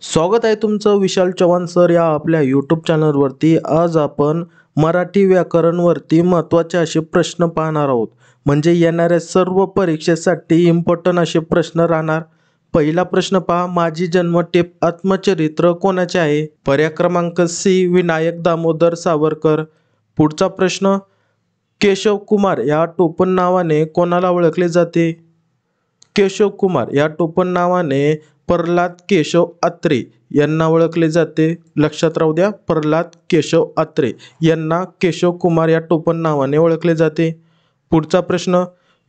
स्वागत आहे तुमचं विशाल चव्हाण सर या आपल्या यूट्यूब चॅनलवरती। आज आपण मराठी व्याकरणवरती महत्त्वाचे असे प्रश्न पाहणार आहोत। म्हणजे येणाऱ्या सर्व परीक्षेसाठी इम्पॉर्टंट असे प्रश्न राहणार। पहिला प्रश्न पहा, माझी जन्मटेप आत्मचरित्र कोणाचे आहे? पर्याय क्रमांक सी विनायक दामोदर सावरकर। पुढचा प्रश्न, केशव कुमार या टोपण नावाने कोणाला ओळखले जाते? केशव कुमार या टोपण नावाने प्रल्हाद केशव आत्रे यांना ओळखले जाते। लक्षात राहू द्या, प्रल्हाद केशव आत्रे यांना केशव कुमार या टोपण नावाने ओळखले जाते। पुढचा प्रश्न,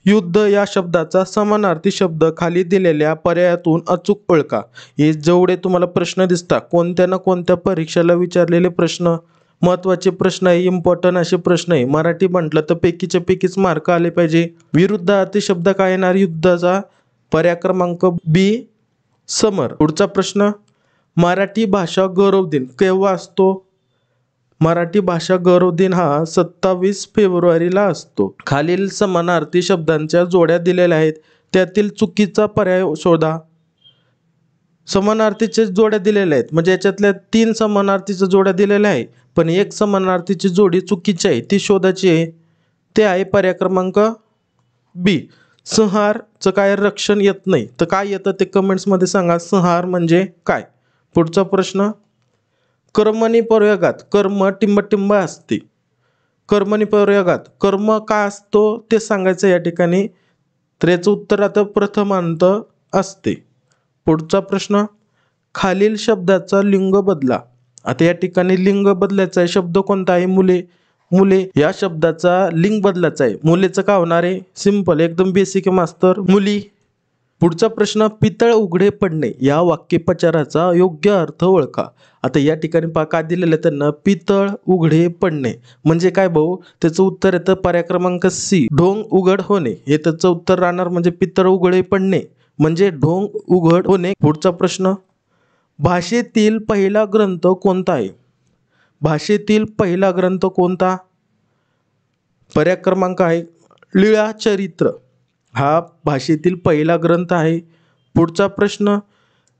युद्ध या शब्दाचा समानार्थी शब्द खाली दिलेल्या पर्यायातून अचूक ओळखा। हे जेवढे तुम्हाला प्रश्न दिसतात कोणत्या ना कोणत्या परीक्षेला विचारलेले प्रश्न, महत्त्वाचे प्रश्न आहे, इम्पॉर्टंट असे प्रश्न आहे। मराठी म्हटलं तर पैकीच्या पैकीच मार्क आले पाहिजे। विरुद्धार्थी शब्द काय येणार युद्धाचा? पर्याय क्रमांक बी समर। पुढचा प्रश्न, मराठी भाषा गौरव दिन केव्हा असतो? मराठी भाषा गौरव दिन हा 27 फेब्रुवारीला असतो। खालील समानार्थी शब्दांच्या जोड्या दिलेल्या आहेत, त्यातील चुकीचा पर्याय शोधा। समानार्थीच्या जोड्या दिलेल्या आहेत, म्हणजे याच्यातल्या 3 समानार्थीच्या जोड्या दिलेल्या आहे, पण एक समानार्थीची जोडी चुकीची आहे, ती शोधायची आहे। ते आहे पर्याय क्रमांक बी। संहारचं काय रक्षण येत नाही, तर काय येतं ते कमेंट्स मध्ये सांगा। संहार म्हणजे काय? पुढचा प्रश्न, कर्मणी प्रयोगात कर्म टिंब असते। कर्मणी प्रयोगात कर्म काय असतो ते सांगायचं या ठिकाणी, तर याचं उत्तर आता प्रथमांत असते। पुढचा प्रश्न, खालील शब्दाचा लिंग बदला। आता या ठिकाणी लिंग बदलायचा आहे, शब्द कोणता आहे? मुले। मुले या शब्दाचा लिंग बदलायचा आहे, मुलेचं काय होणार आहे? सिंपल, एकदम बेसिक आहे मास्तर, मुली। पुढचा प्रश्न, पितळ उघडे पडणे या वाक्यप्रचाराचा योग्य अर्थ ओळखा। आता या ठिकाणी काय दिलेलं आहे त्यांना? पितळ उघडे पडणे म्हणजे काय भाऊ? त्याचं उत्तर येतं पर्याय क्रमांक सी, ढोंग उघड होणे, हे त्याचं उत्तर राहणार। म्हणजे पितळ उघडे पडणे म्हणजे ढोंग उघड होणे। पुढचा प्रश्न, भाषेतील पहिला ग्रंथ कोणता आहे? भाषेतील पहिला ग्रंथ कोणता? पर्याय क्रमांक आहे लीळाचरित्र, हा भाषेतील पहिला ग्रंथ आहे। पुढचा प्रश्न,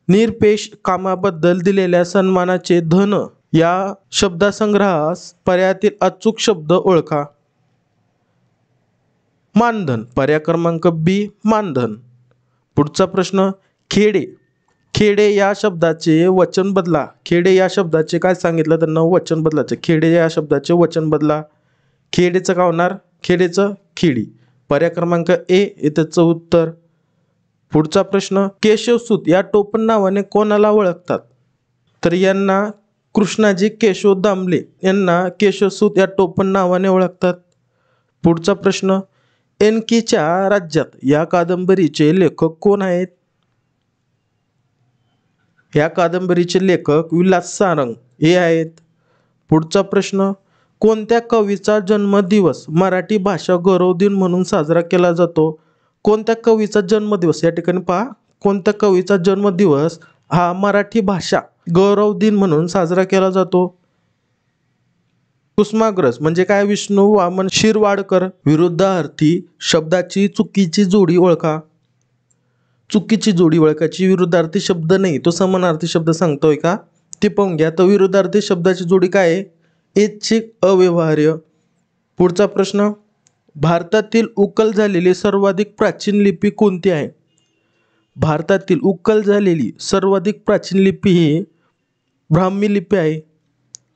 निरपेक्ष कामाबद्दल दिलेल्या सन्मानाचे धन या शब्दसंग्रहास पर्यायातील अचूक शब्द ओळखा। मानधन, पर्याय क्रमांक बी मानधन। पुढचा प्रश्न, खेडे। खेडे या शब्दाचे वचन बदला। खेडे या शब्दाचे काय सांगितलं त्यांना? वचन बदलाचे। खेडे या शब्दाचे वचन बदला। खेडेचं काय होणार? खेडेचं खेडी। पर्याय क्रमांक ए हे त्याचं उत्तर। पुढचा प्रश्न, केशवसूत या टोपण नावाने कोणाला ओळखतात? तर यांना कृष्णाजी केशव दामले यांना केशवसूत या टोपण नावाने ओळखतात। पुढचा प्रश्न, एनकीच्या राज्यात या कादंबरीचे लेखक कोण आहेत? या कादंबरीचे लेखक विलास सारंग हे आहेत। पुढचा प्रश्न, कोणत्या कवीचा जन्मदिवस मराठी भाषा गौरव दिन म्हणून साजरा केला जातो? कोणत्या कवीचा जन्मदिवस? या ठिकाणी पहा, कोणत्या कवीचा जन्मदिवस हा मराठी भाषा गौरव दिन म्हणून साजरा केला जातो? कुसुमाग्रज म्हणजे काय? विष्णू वामन शिरवाडकर। विरुद्धार्थी शब्दाची चुकीची जोडी ओळखा। चुकीची जोडी ओळखायची, विरुद्धार्थी शब्द नाही, तो समानार्थी शब्द सांगतोय का ते पाहून घ्या। तर विरुद्धार्थी शब्दाची जोडी काय आहे? ऐच्छिक अव्यवहार्य। पुढचा प्रश्न, भारतातील उकल झालेली सर्वाधिक प्राचीन लिपी कोणती आहे? भारतातील उकल झालेली सर्वाधिक प्राचीन लिपी ही ब्राह्मी लिपी आहे।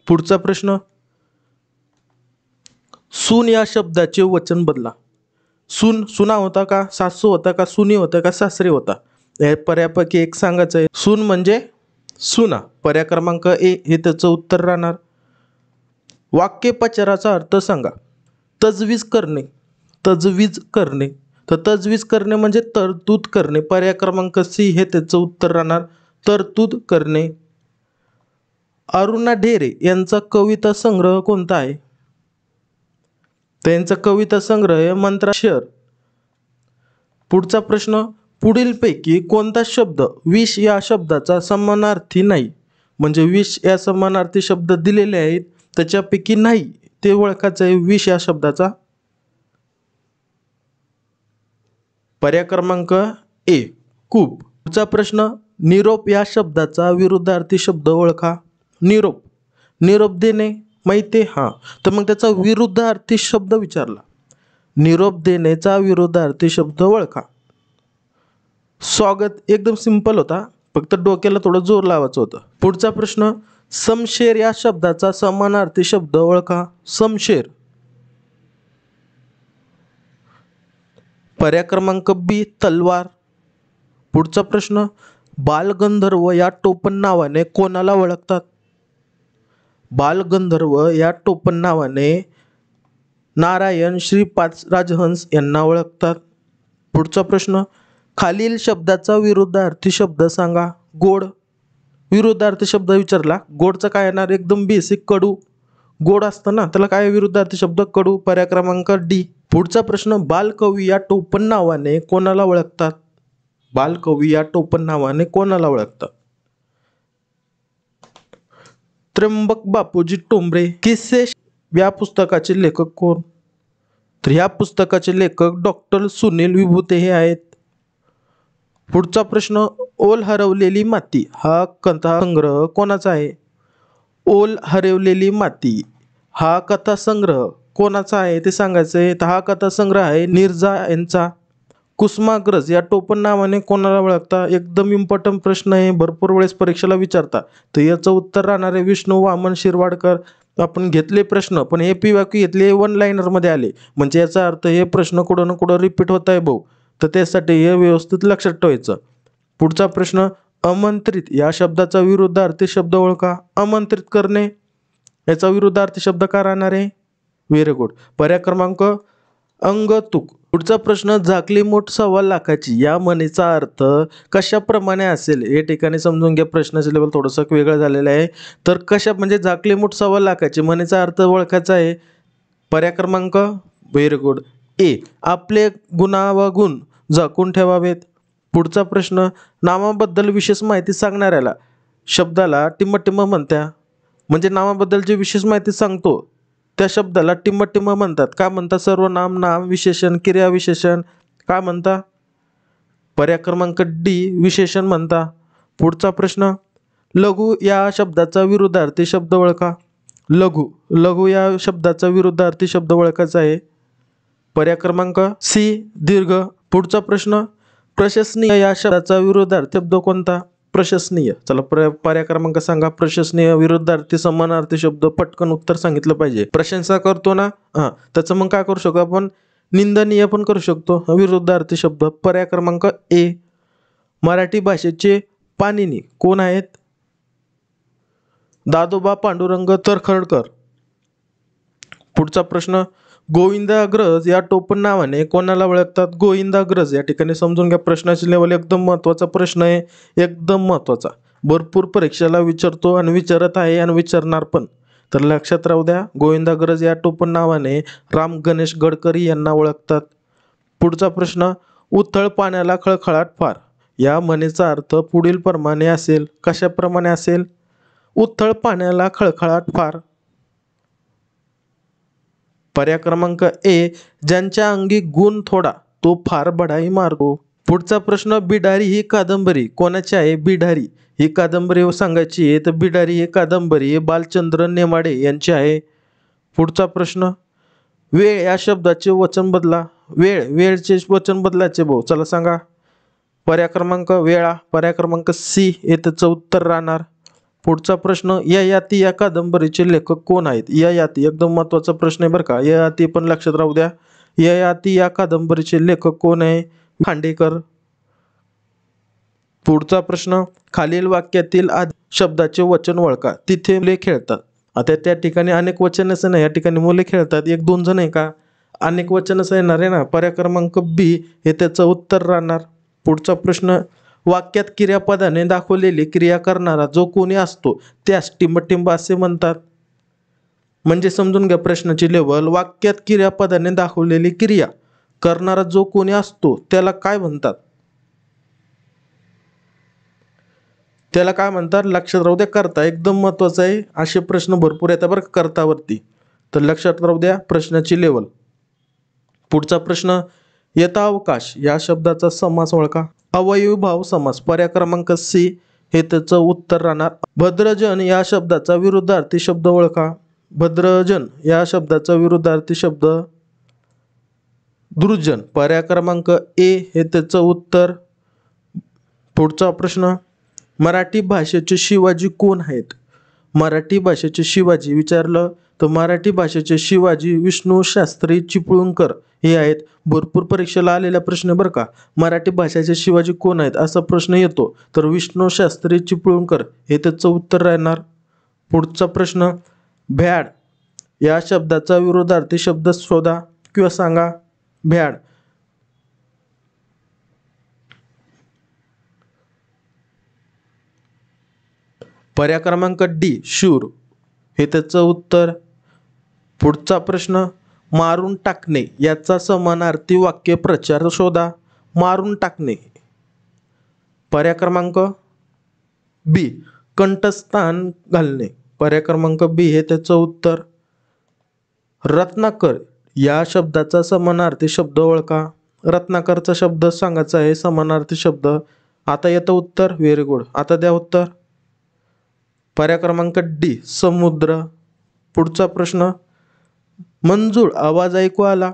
पुढचा प्रश्न, सून या शब्दाचे वचन बदला। सून सुना होता का? सासू होता का? सुनी होता का? सासरे होता? या पर्यायापैकी एक सांगायचं आहे। सून म्हणजे सुना, पर्याय क्रमांक ए हे त्याचं उत्तर राहणार। वाक्यप्रचाराचा अर्थ सांगा। तजवीज करणे, तजवीज करणे, तर तजवीज करणे म्हणजे तरतूद करणे, पर्याय क्रमांक सी हे त्याचं उत्तर राहणार, तरतूद करणे। अरुणा ढेरे यांचा कविता संग्रह कोणता आहे? त्यांचा कविता संग्रह मंत्राक्षर। पुढचा प्रश्न, पुढीलपैकी कोणता शब्द विष या शब्दाचा समानार्थी नाही? म्हणजे विष या समानार्थी शब्द दिलेले आहेत, त्याच्यापैकी नाही ते ओळखायचं आहे विष या शब्दाचा। पर्याय क्रमांक ए कूप। पुढचा प्रश्न, निरोप या शब्दाचा विरुद्धार्थी शब्द ओळखा. निरोप, निरोप देणे माहिती आहे हां. तर मग त्याचा विरुद्धार्थी शब्द विचारला. निरोप देण्याचा विरुद्धार्थी शब्द ओळखा. स्वागत एकदम सिंपल होता, फक्त डोक्याला थोडं जोर लावायचं होतं. पुढचा प्रश्न, समशेर या शब्दाचा समानार्थी शब्द ओळखा. समशेर. पर्याय क्रमांक बी तलवार. पुढचा प्रश्न, बालगंधर्व या टोपण नावाने कोणाला ओळखतात? बालगंधर्व या टोपण नावाने नारायण श्रीपाद राजहंस यांना ओळखतात. पुढचा प्रश्न, खालील शब्दाचा विरुद्धार्थी शब्द सांगा. गोड. विरुद्धार्थी शब्द विचारला, गोडचं काय येणार? एकदम बेसिक, कडू. गोड असतं ना, त्याला काय विरुद्धार्थी शब्द? कडू. पर्याय क्रमांक डी. पुढचा प्रश्न, बालकवी या टोपण नावाने कोणाला ओळखतात? बालकवी या टोपण नावाने कोणाला ओळखतात? त्र्यंबक बापूजी टोंबरे. किस्से या पुस्तकाचे लेखक कोण? तर ह्या पुस्तकाचे लेखक डॉक्टर सुनील विभूते हे आहेत. पुढचा प्रश्न, ओल हरवलेली माती हा कथासंग्रह कोणाचा आहे? ओल हरवलेली माती हा कथासंग्रह कोणाचा आहे ते सांगायचं आहे. तर हा कथासंग्रह आहे नीरजा यांचा. कुसुमाग्रज या टोपण नावाने कोणाला ओळखता? एकदम इम्पॉर्टंट प्रश्न आहे, भरपूर वेळेस परीक्षेला विचारता. तर याचं उत्तर राहणार आहे विष्णू वामन शिरवाडकर. आपण घेतले प्रश्न, पण हे पीवाक्यू घेतले वन लाईनरमध्ये आले, म्हणजे याचा अर्थ हे प्रश्न कुठं ना कुठं रिपीट होत आहे भाऊ. तर त्यासाठी हे व्यवस्थित लक्षात ठेवायचं. पुढचा प्रश्न, आमंत्रित या शब्दाचा विरुद्धार्थी शब्द ओळखा. आमंत्रित करणे याचा विरुद्धार्थी शब्द काय राहणार आहे? Very good. पर्याय क्रमांक अंगतुक. पुढचा प्रश्न, झाकली मूठ 1.25 लाखाची या म्हणीचा अर्थ कशाप्रमाणे असेल? हे ठिकाणी समजून घ्या, प्रश्नाचे लेवल थोडंसं वेगळं झालेलं आहे. तर कशा म्हणजे झाकली मूठ 1.25 लाखाची म्हणीचा अर्थ ओळखायचा आहे. पर्याय क्रमांक व्हेरी गुड ए, आपले गुणावगुण झाकून ठेवावेत. पुढचा प्रश्न, नामाबद्दल विशेष माहिती सांगणाऱ्याला शब्दाला टिम्म म्हणत्या. म्हणजे नामाबद्दल जी विशेष माहिती सांगतो त्या शब्दाला टिम्म म्हणतात. काय म्हणतात? सर्वनाम, नाम, विशेषण, क्रियाविशेषण काय म्हणता? पर्याय क्रमांक डी विशेषण म्हणता. पुढचा प्रश्न, लघु या शब्दाचा विरुद्धार्थी शब्द ओळखा. लघु, लघु या शब्दाचा विरुद्धार्थी शब्द ओळखायचा आहे. पर्याय क्रमांक सी दीर्घ. पुढचा प्रश्न, प्रशंसनीय या शब्दाचा विरुद्धार्थी शब्द कोणता? प्रशंसनीय. चला पर्याय क्रमांक सांगा. प्रशंसनीय विरुद्धार्थी समानार्थी शब्द पटकन उत्तर सांगितलं पाहिजे. प्रशंसा करतो ना, हां, त्याचं मग काय करू शकतो आपण? निंदनीय पण करू शकतो विरुद्धार्थी शब्द. पर्याय क्रमांक ए. मराठी भाषेचे पाणिनी कोण आहेत? दादोबा पांडुरंग तर्खडकर. पुढचा प्रश्न, गोविंदाग्रज या टोपण नावाने कोणाला ओळखतात? गोविंदाग्रज या ठिकाणी समजून घ्या, प्रश्नाची लेवल एकदम महत्त्वाचा प्रश्न आहे, एकदम महत्त्वाचा. भरपूर परीक्षेला विचारतो आणि विचारत आहे आणि विचारणार पण. तर लक्षात राहू द्या, गोविंदाग्रज या टोपण नावाने राम गणेश गडकरी यांना ओळखतात. पुढचा प्रश्न, उथळ पाण्याला खळखळाट फार या म्हणीचा अर्थ पुढील प्रमाणे असेल. कशाप्रमाणे असेल? उथळ पाण्याला खळखळाट फार. पर्याय क्रमांक ए, ज्यांच्या अंगी गुण थोडा तो फार बढाई मारतो. पुढचा प्रश्न, बिडारी ही कादंबरी कोणाची आहे? बिडारी ही कादंबरी सांगायची आहे, तर बिडारी ही कादंबरी बालचंद्र नेमाडे यांची आहे. पुढचा प्रश्न, वेळ या शब्दाचे वचन बदला. वेळ, वेळचे वचन बदलायचे भाऊ, चला सांगा. पर्याय क्रमांक वेळा. पर्याय क्रमांक सी हे त्याचं उत्तर राहणार. पुढचा प्रश्न, ययाती या कादंबरीचे लेखक कोण आहेत? ययाती एकदम महत्त्वाचा प्रश्न आहे बरं का, ययाती पण लक्षात राहू द्या. ययाती या कादंबरीचे लेखक कोण आहे? खांडेकर. पुढचा प्रश्न, खालील वाक्यातील आधी शब्दाचे वचन ओळखा. तिथे मुले खेळतात. आता त्या ठिकाणी अनेक वचनच नाही, या ठिकाणी मुले खेळतात, 1-2 जण आहे का? अनेक वचनच येणार आहे ना. पर्याय क्रमांक बी हे त्याचं उत्तर राहणार. पुढचा प्रश्न, वाक्यात क्रियापदाने दाखवलेली क्रिया करणारा जो कोणी असतो त्यास टिंबटिंब असे म्हणतात. म्हणजे समजून घ्या प्रश्नाची लेवल, वाक्यात क्रियापदाने दाखवलेली क्रिया करणारा जो कोणी असतो त्याला काय म्हणतात? त्याला काय म्हणतात? लक्षात राहू द्या, कर्ता. एकदम महत्त्वाचं आहे, असे प्रश्न भरपूर येतात बरं कर्तावरती, तर लक्षात राहू द्या प्रश्नाची लेवल. पुढचा प्रश्न, यथावकाश या शब्दाचा समास ओळखा. अवयवीभाव समास, पर्याय क्रमांक सी हे त्याचं उत्तर राहणार. भद्रजन या शब्दाचा विरुद्धार्थी शब्द ओळखा. भद्रजन या शब्दाचा विरुद्धार्थी शब्द दुर्जन, पर्याय क्रमांक ए हे त्याचं उत्तर. पुढचा प्रश्न, मराठी भाषेचे शिवाजी कोण आहेत? मराठी भाषेचे शिवाजी विचारलं तर मराठी भाषेचे शिवाजी विष्णू शास्त्री चिपळूणकर हे आहेत. भरपूर परीक्षेला आलेला प्रश्न बरं का. मराठी भाषेचे शिवाजी कोण आहेत असा प्रश्न येतो तर विष्णू शास्त्री चिपळूणकर हे त्याचं उत्तर राहणार. पुढचा प्रश्न, भ्याड या शब्दाचा विरुद्धार्थी शब्द शोधा किंवा सांगा. भ्याड, पर्याय क्रमांक डी शूर हे त्याचं उत्तर. पुढचा प्रश्न, मारून टाकणे याचा समानार्थी वाक्य प्रचार शोधा. मारून टाकणे, पर्याय क्रमांक बी कंठस्थान घालणे, पर्याय क्रमांक बी हे त्याचं उत्तर. रत्नाकर या शब्दाचा समानार्थी शब्द ओळखा. रत्नाकरचा शब्द सांगायचा आहे समानार्थी शब्द. आता येतं उत्तर. Very good. आता द्या उत्तर. पर्याय क्रमांक डी समुद्र. पुढचा प्रश्न, मंजूळ आवाज ऐकू आला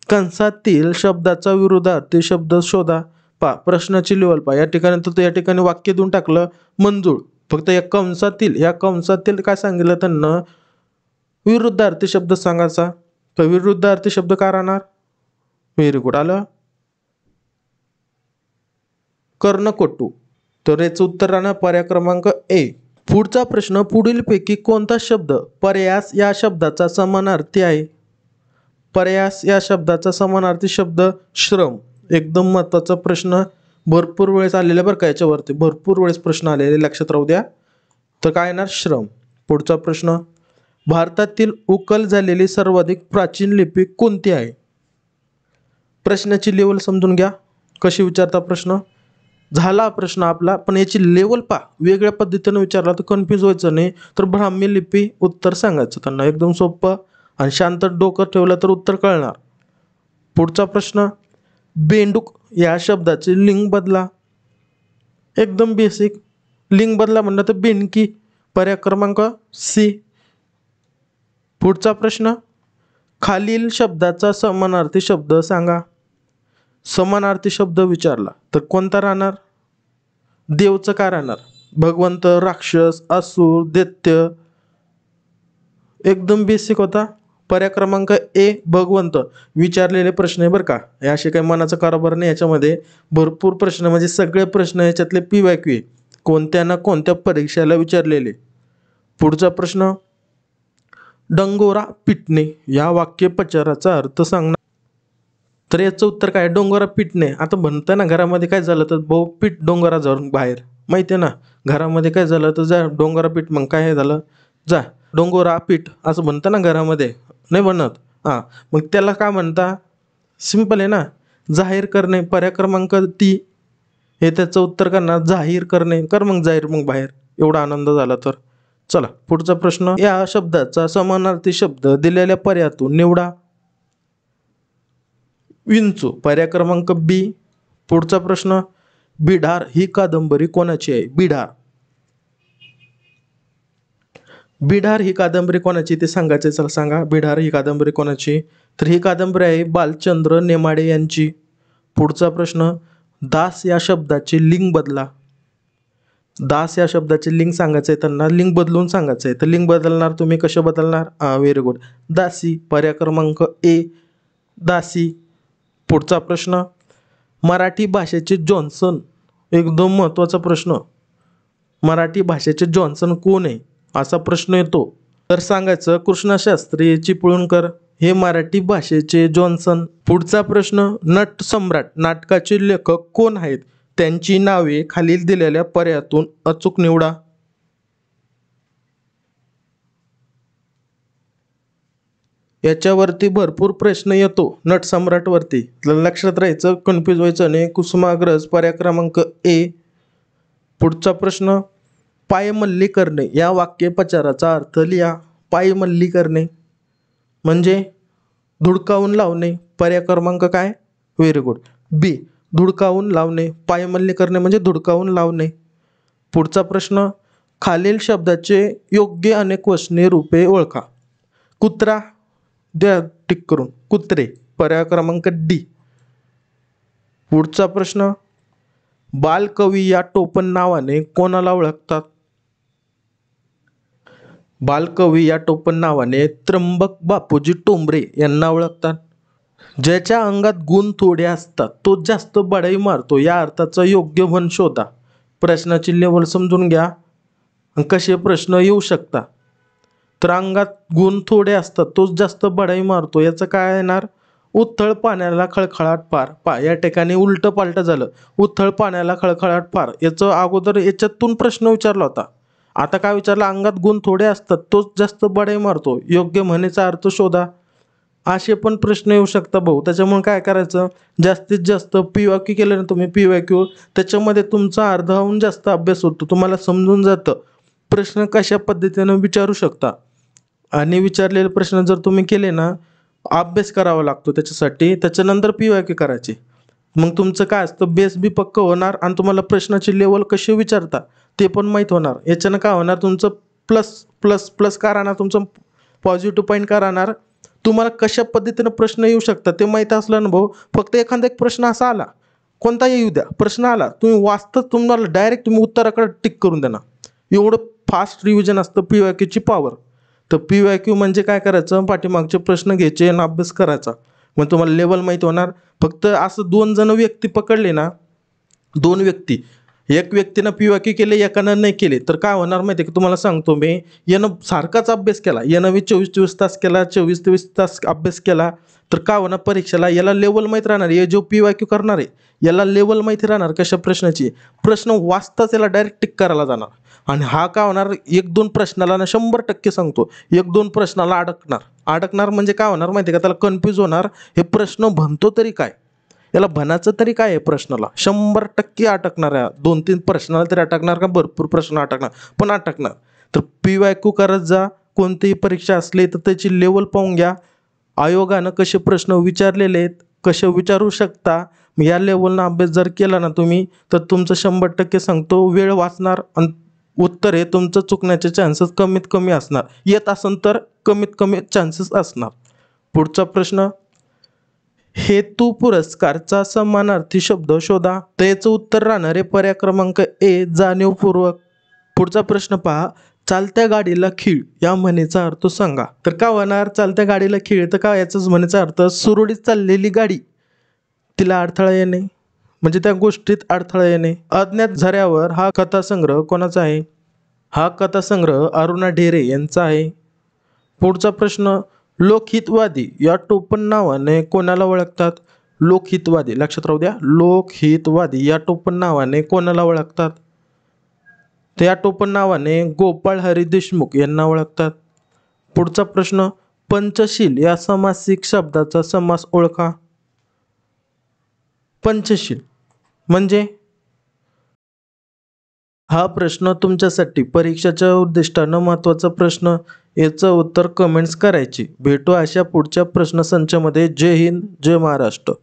कंसातील शब्दाचा विरुद्धार्थी शब्द शोधा. प्रश्नाची लेवल या ठिकाणी तर या ठिकाणी वाक्य देऊन टाकलं मंजूळ, फक्त या कंसातील काय सांगितलं त्यांना विरुद्धार्थी शब्द सांगायचा. तर विरुद्धार्थी शब्द काय राहणार? Very good. आलं. कर्णकोटू, तर याचं उत्तर राहणार पर्याय क्रमांक ए. पुढचा प्रश्न, पुढीलपैकी कोणता शब्द प्रयास या शब्दाचा समानार्थी आहे? प्रयास या शब्दाचा समानार्थी शब्द श्रम. एकदम महत्त्वाचा प्रश्न, भरपूर वेळेस आलेला बरं का, याच्यावरती भरपूर वेळेस प्रश्न आलेले, लक्षात राहू द्या. तर काय येणार? श्रम. पुढचा प्रश्न, भारतातील उकल झालेली सर्वाधिक प्राचीन लिपी कोणती आहे? प्रश्नाची लेवल समजून घ्या कशी विचारता प्रश्न. झाला प्रश्न आपला, पण याची लेवल वेगळ्या पद्धतीने विचारला तर कन्फ्यूज व्हायचं नाही. तर ब्राह्मी लिपी उत्तर सांगायचं त्यांना, एकदम सोपं आणि शांत डोकं ठेवलं तर उत्तर कळणार. पुढचा प्रश्न, बेंडूक या शब्दाचे लिंग बदला. एकदम बेसिक, लिंग बदला म्हणलं तर बेनकी, पर्याय क्रमांक सी. पुढचा प्रश्न, खालील शब्दाचा समानार्थी शब्द सांगा. समानार्थी शब्द विचारला तर कोणता राहणार? देवचं काय राहणार? भगवंत, राक्षस, असुर, दैत्य. एकदम बेसिक होता. पर्याय क्रमांक ए भगवंत. विचारलेले प्रश्न आहे बरं का, हे असे काही मनाचा कारभार नाही. याच्यामध्ये भरपूर प्रश्न, म्हणजे सगळे प्रश्न याच्यातले PYQ कोणत्या ना कोणत्या परीक्षेला विचारलेले. पुढचा प्रश्न, डंगोरा पिटणे या वाक्यप्रचाराचा अर्थ सांगणार. तर याचं उत्तर काय? डोंगरा पिटणे. आता म्हणतं ना घरामध्ये काय झालं तर भाऊ पीठ डोंगरा जाऊन बाहेर, माहिती आहे ना, घरामध्ये काय झालं तर जा डोंगरा पीठ. मग काय झालं? जा डोंगरा पीठ असं म्हणतं ना घरामध्ये, नाही म्हणत. हां, मग त्याला काय म्हणता? सिंपल आहे ना, जाहीर करणे. पर्याय क्रमांक ती हे त्याचं उत्तर करणार, जाहीर करणे. कर मग जाहीर, मग बाहेर. एवढा आनंद झाला तर. चला पुढचा प्रश्न, या शब्दाचा समानार्थी शब्द दिलेल्या पर्यायातून निवडा. विंचू, पर्याय क्रमांक बी. पुढचा प्रश्न, बिढार ही कादंबरी कोणाची आहे? बिढार. बिढार ही कादंबरी कोणाची ते सांगायचे. चला सांगा, बिढार ही कादंबरी कोणाची? तर ही कादंबरी आहे बालचंद्र नेमाडे यांची. पुढचा प्रश्न, दास या शब्दाचे लिंग बदला. दास या शब्दाचे लिंग सांगायचं आहे त्यांना, लिंग बदलून सांगायचं आहे. तर लिंग बदलणार तुम्ही कसे बदलणार? व्हेरी गुड, दासी. पर्याय क्रमांक ए दासी. पुढचा प्रश्न, मराठी भाषेचे जॉन्सन. एकदम महत्त्वाचा प्रश्न, मराठी भाषेचे जॉन्सन कोण आहे असा प्रश्न येतो तर सांगायचं कृष्णशास्त्री चिपळूणकर हे मराठी भाषेचे जॉन्सन. पुढचा प्रश्न, नट सम्राट नाटकाचे लेखक कोण आहेत? त्यांची नावे खालील दिलेल्या पर्यायातून अचूक निवडा. याच्यावरती भरपूर प्रश्न येतो नट सम्राटवरती, लक्षात राहायचं, कन्फ्यूज व्हायचं नाही. कुसुमाग्रज, पर्याय क्रमांक ए. पुढचा प्रश्न, पायमल्ली करणे या वाक्यप्रचाराचा अर्थ लिहा. पायमल्ली करणे म्हणजे धुडकावून लावणे. पर्याय क्रमांक काय? व्हेरी गुड, बी. धुडकावून लावणे, पायमल्ली करणे म्हणजे धुडकावून लावणे. पुढचा प्रश्न, खालील शब्दाचे योग्य अनेक वचने रूपे ओळखा. कुत्रा, द्या टिक करून, कुत्रे. पर्याय क्रमांक डी. पुढचा प्रश्न, बालकवी या टोपण नावाने कोणाला ओळखतात? बालकवी या टोपण नावाने त्र्यंबक बापूजी टोंबरे यांना ओळखतात. ज्याच्या अंगात गुण थोडे असतात तो जास्त बढाई मारतो या अर्थाचा योग्य म्हण शोधा. प्रश्नाची लेवल समजून घ्या, कसे प्रश्न येऊ शकतात. तर अंगात गुण थोडे असतात तोच जास्त बढाई मारतो, याचं काय येणार? उथळ पाण्याला खळखळाट फार. या ठिकाणी उलट पालट झालं. उथळ पाण्याला खळखळाट फार याचं अगोदर याच्यातून प्रश्न विचारला होता. आता काय विचारलं? अंगात गुण थोडे असतात तोच जास्त बढाई मारतो, योग्य म्हणीचा अर्थ शोधा. असे पण प्रश्न येऊ शकतात भाऊ. त्याच्यामुळे काय करायचं, जास्तीत जास्त PYQ केलं ना तुम्ही, PYQ त्याच्यामध्ये तुमचा अर्धाहून जास्त अभ्यास होतो, तुम्हाला समजून जातं प्रश्न कशा पद्धतीनं विचारू शकता. आणि विचारलेले प्रश्न जर तुम्ही केले ना, अभ्यास करावा लागतो त्याच्यासाठी, त्याच्यानंतर PYQ करायचे. मग तुमचं काय असतं, बेस बी पक्क होणार आणि तुम्हाला प्रश्नाची लेवल कशी विचारता ते पण माहीत होणार. याच्यानं काय होणार, तुमचं प्लस प्लस प्लस का राहणार, तुमचं पॉझिटिव्ह पॉईंट का राहणार, तुम्हाला कशा पद्धतीनं प्रश्न येऊ शकतात ते माहीत असलं ना भाऊ. फक्त एखादा एक प्रश्न असा आला, कोणताही येऊ द्या, प्रश्न आला, तुम्ही वाचता तुम्हाला डायरेक्ट तुम्ही उत्तराकडे टिक करून देणार. एवढं फास्ट रिव्हिजन असतं PYQची पॉवर. तर PYQ म्हणजे काय करायचं, पाठीमागचे प्रश्न घ्यायचे आणि अभ्यास करायचा, मग तुम्हाला लेवल माहीत होणार. फक्त असं 2 जण व्यक्ती पकडले ना, 2 व्यक्ती, एक व्यक्तीनं PYQ केले एकानं नाही केले, तर काय होणार माहिती आहे का, तुम्हाला सांगतो मी. यानं सारखाच अभ्यास केला, यानं 24-24 तास केला, 24-24 तास अभ्यास केला, तर काय होणार परीक्षेला, याला लेवल माहीत राहणार. हे जो PYQ करणार आहे याला लेवल माहिती राहणार कशा प्रश्नाची. प्रश्न वाचताच याला डायरेक्ट टिक करायला जाणार. आणि हा काय होणार, 1-2 प्रश्नाला ना 100% सांगतो, 1-2 प्रश्नाला अडकणार म्हणजे काय होणार माहिती आहे का, त्याला कन्फ्यूज होणार, हे प्रश्न बनतो तरी काय, याला बनायचं तरी काय आहे प्रश्नाला. 100% अटकणार आहे. 2-3 प्रश्नाला तरी अटकणार का, भरपूर प्रश्न अटकणार, पण अटकणार. तर PYQ करत जा. कोणतीही परीक्षा असली तर त्याची लेवल पाहून घ्या, आयोगानं कसे प्रश्न विचारलेले आहेत, कसे विचारू शकता. या लेवलनं अभ्यास जर केला ना तुम्ही, तर तुमचं 100% सांगतो वेळ वाचणार आणि उत्तर हे तुमचं चुकण्याचे चान्सेस कमीत कमी असणार. येत असेल तर कमीत कमी चान्सेस असणार. पुढचा प्रश्न, हेतू पुरस्कारचा समानार्थी शब्द शोधा. तर याचं उत्तर राहणार आहे पर्याय क्रमांक ए, जाणीवपूर्वक. पुढचा प्रश्न पहा, चालत्या गाडीला खीळ या म्हणीचा अर्थ सांगा. तर काय होणार, चालत्या गाडीला खीळ तर काय, याचाच म्हणीचा अर्थ सुरळीत चाललेली गाडी, तिला अडथळा येणे, म्हणजे त्या गोष्टीत अडथळा येणे. अज्ञात झऱ्यावर हा कथासंग्रह कोणाचा आहे? हा कथासंग्रह अरुणा ढेरे यांचा आहे. पुढचा प्रश्न, लोकहितवादी या टोपण नावाने कोणाला ओळखतात? लोकहितवादी, लक्षात राहू द्या, लोकहितवादी या टोपण नावाने कोणाला ओळखतात? त्या टोपण नावाने गोपाळ हरी देशमुख यांना ओळखतात. पुढचा प्रश्न, पंचशील या समासिक शब्दाचा समास ओळखा. पंचशील म्हणजे, हा प्रश्न तुमच्यासाठी परीक्षेच्या उद्दिष्टानं महत्त्वाचा प्रश्न. याचं उत्तर कमेंट्स करायची. भेटू अशा पुढच्या प्रश्नसंचामध्ये. जय हिंद, जय महाराष्ट्र.